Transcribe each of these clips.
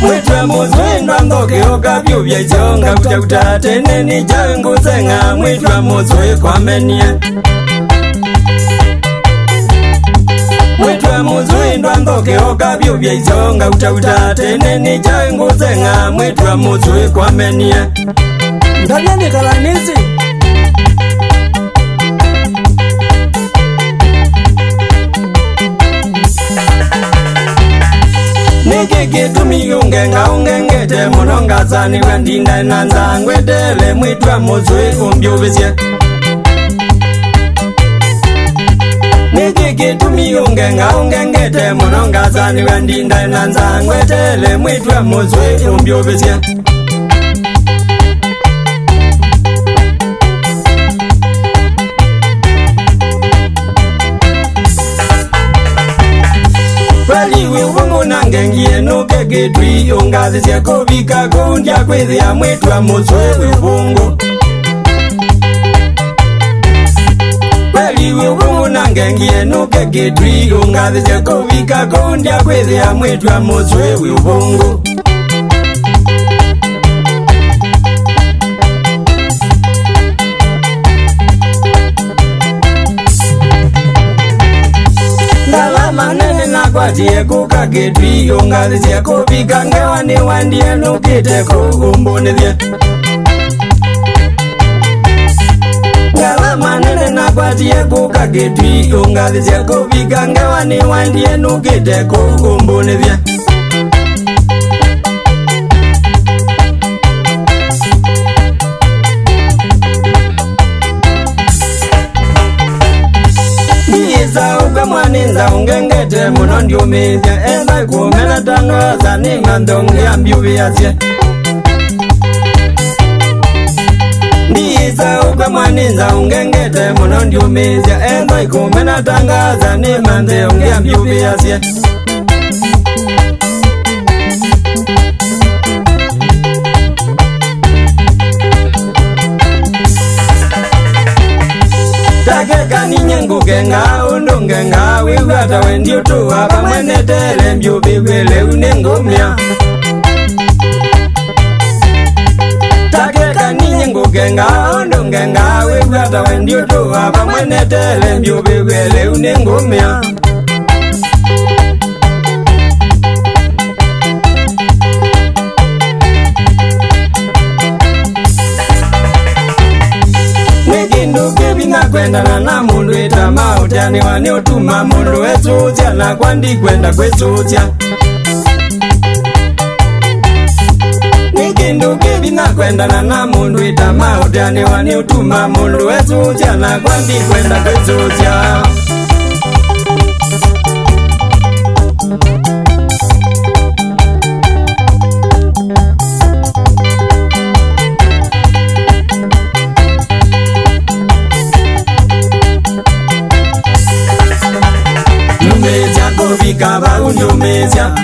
Mwitwa muzwindwa ndoke okabyo byechonga kutakuta tene ni jangu zenga mwitwa muzwe kwamenie Mwitwa muzwindwa ndoke okabyo byechonga kutakuta tene ni jangu zenga mwitwa muzwe kwamenie Ndani kalanisi Niki kitumi ungengete munongazani wendinda nanza ngwedele mwitwa muzwe umbyubisye Niki kitumi ungengete munongazani wendinda nanza ngwedele mwitwa muzwe umbyubisye Waliwe ubungu nangengie nuke kitwi ungazi siako vika kundya kwithia mwitwa muzwe ubungu Waliwe ubungu nangengie nuke kitwi ungazi siako vika kundya kwithia mwitwa muzwe ubungu Manene na kwatie kuka kitwi ungazi siako vika ngewa ni wandie nukite kugumbunithie Ngala manene na kwatie kuka kitwi ungazi siako vika ngewa ni wandie nukite kugumbunithie Niza upe mwaninza ungengete muno ndiumithya Enda kumena tangaza ni ngandongi ambyuviyasye Niza upe mwaninza ungengete muno ndiumithya Enda kumena tangaza ni ngandongi ambyuviyasye Takeka ninye ngugenga undungenga Wigwata wendi utuwa pamwenetele mbyubigwele unengumya Takeka ninye ngugenga undungenga Wigwata wendi utuwa pamwenetele mbyubigwele unengumya Kwendana na mundu ita mautani wani utuma mundu wesuzya na kwandi kwenda kwesuzya Nikindu kibina kwendana na mundu ita mautani wani utuma mundu wesuzya na kwandi kwenda kwesuzya Vika ba undumezya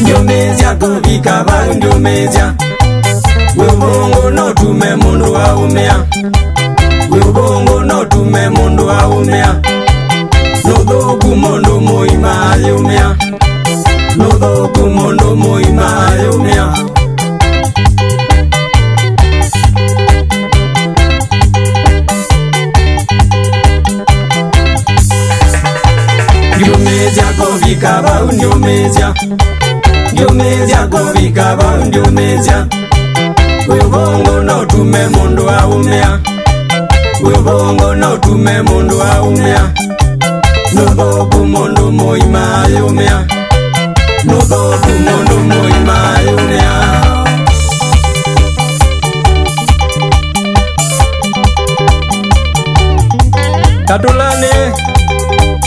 Ndumezya kuvika ba undumezya Wibungu no tume mundu wa umea Wibungu no tume mundu wa umea Nudhuku mundu muima ayumea Nudhuku mundu muima ayumea Ndumezya kuvika ba undumezya Ndumezya kuvika ba undumezya Wibungu no tume mundu wa umea Wibungu no tume mundu wa umea Nudhuku mundu muima ayumea Nudhuku mundu muima ayumea Katulane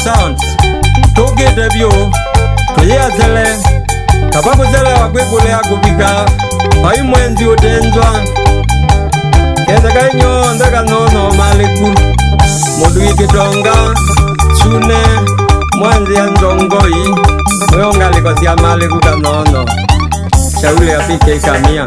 Sounds Tugete byo Tuyazele Kababu zele wakwekule ya kubika Ayu mwenzi utenzwa Keza kanyo ndaka nono maliku Mudu ikitonga Chune Mwenzi ya nzongoi Mwonga likosia maliku kanono Shauli ya pike ikamia